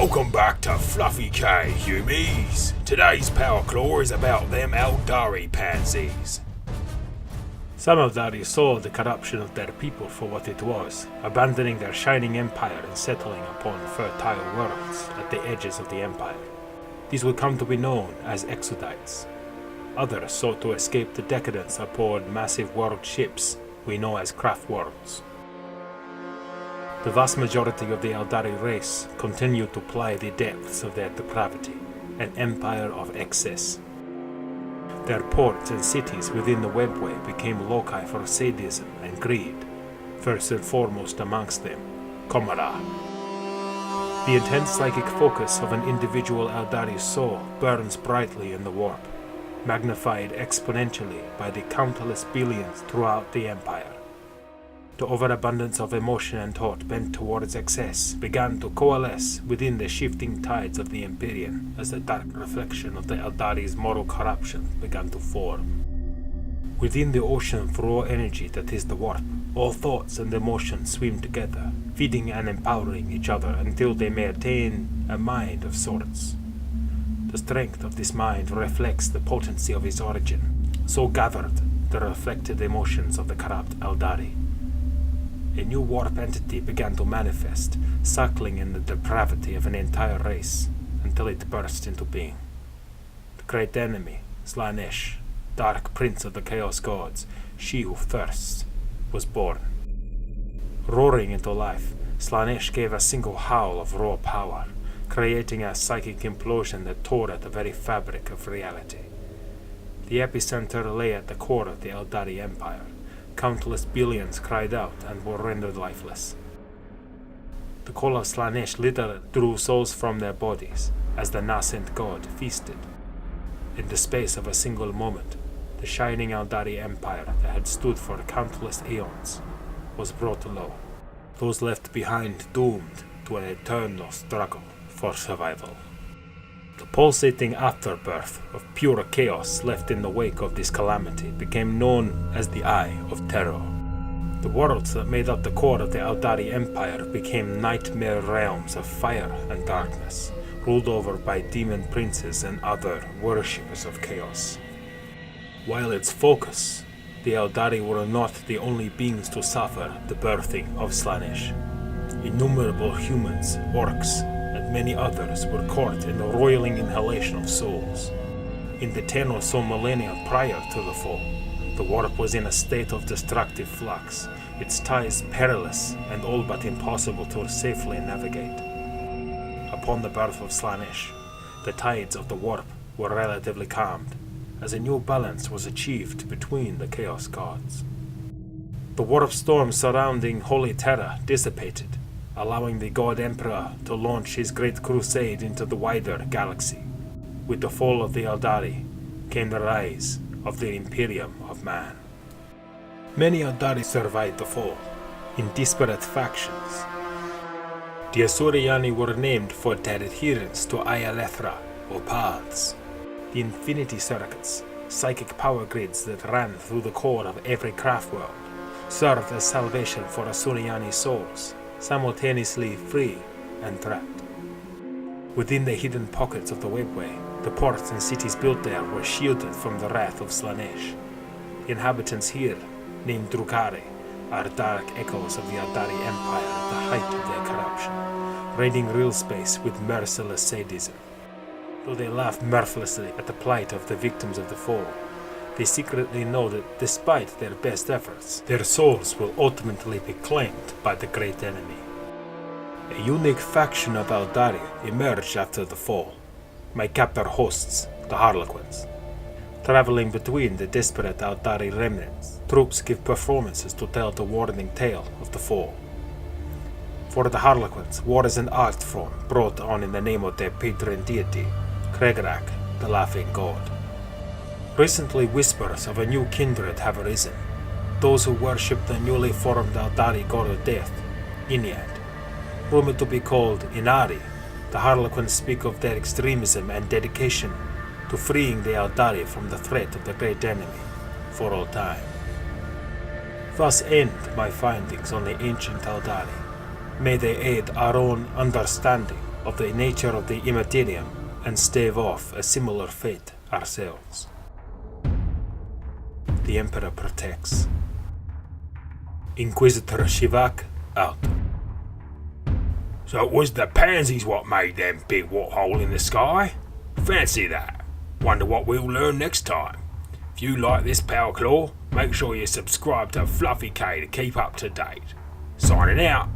Welcome back to FluffyK, humies! Today's Power Klore is about them Aeldari pansies. Some Aeldari saw the corruption of their people for what it was, abandoning their shining empire and settling upon fertile worlds at the edges of the empire. These would come to be known as exodites. Others sought to escape the decadence aboard massive world ships we know as craft worlds. The vast majority of the Aeldari race continued to ply the depths of their depravity, an empire of excess. Their ports and cities within the webway became loci for sadism and greed, first and foremost amongst them, Komara. The intense psychic focus of an individual Aeldari's soul burns brightly in the warp, magnified exponentially by the countless billions throughout the empire. The overabundance of emotion and thought bent towards excess began to coalesce within the shifting tides of the Empyrean as the dark reflection of the Aeldari's moral corruption began to form. Within the ocean of raw energy that is the warp, all thoughts and emotions swim together, feeding and empowering each other until they may attain a mind of sorts. The strength of this mind reflects the potency of its origin, so gathered the reflected emotions of the corrupt Aeldari. A new warp entity began to manifest, suckling in the depravity of an entire race, until it burst into being. The great enemy, Slaanesh, dark prince of the Chaos Gods, she who thirsts, was born. Roaring into life, Slaanesh gave a single howl of raw power, creating a psychic implosion that tore at the very fabric of reality. The epicenter lay at the core of the Aeldari Empire. Countless billions cried out and were rendered lifeless. The call of Slaanesh literally drew souls from their bodies as the nascent god feasted. In the space of a single moment, the shining Aeldari Empire that had stood for countless aeons was brought low, those left behind doomed to an eternal struggle for survival. The pulsating afterbirth of pure chaos left in the wake of this calamity became known as the Eye of Terror. The worlds that made up the core of the Aeldari Empire became nightmare realms of fire and darkness, ruled over by demon princes and other worshippers of chaos. While its focus, the Aeldari were not the only beings to suffer the birthing of Slaanesh. Innumerable humans, orcs, and many others were caught in the roiling inhalation of souls. In the 10 or so millennia prior to the fall, the warp was in a state of destructive flux, its ties perilous and all but impossible to safely navigate. Upon the birth of Slaanesh, the tides of the warp were relatively calmed, as a new balance was achieved between the Chaos Gods. The warp storm surrounding Holy Terra dissipated, allowing the God Emperor to launch his great crusade into the wider galaxy. With the fall of the Aeldari came the rise of the Imperium of Man. Many Aeldari survived the fall, in disparate factions. The Asuryani were named for their adherence to Ayalethra, or paths, the infinity circuits, psychic power grids that ran through the core of every craft world, served as salvation for Asuryani souls, simultaneously free and trapped. Within the hidden pockets of the webway, the ports and cities built there were shielded from the wrath of Slaanesh. The inhabitants here, named Drukhari, are dark echoes of the Aeldari Empire at the height of their corruption, raiding real space with merciless sadism. Though they laugh mirthlessly at the plight of the victims of the fall, they secretly know that despite their best efforts, their souls will ultimately be claimed by the great enemy. A unique faction of Aeldari emerged after the fall. My captor hosts, the Harlequins. Traveling between the disparate Aeldari remnants, troops give performances to tell the warning tale of the fall. For the Harlequins, war is an art form brought on in the name of their patron deity, Kregarak, the Laughing God. Recently, whispers of a new kindred have arisen, those who worship the newly formed Aeldari god of death, Inyad. Rumored to be called Inari, the Harlequins speak of their extremism and dedication to freeing the Aeldari from the threat of the great enemy for all time. Thus end my findings on the Ancient Aeldari. May they aid our own understanding of the nature of the immaterium and stave off a similar fate ourselves. The Emperor protects. Inquisitor Czevak out. So it was the pansies what made them big what hole in the sky? Fancy that. Wonder what we'll learn next time. If you like this Power Klore, make sure you subscribe to FluffyK to keep up to date. Signing out.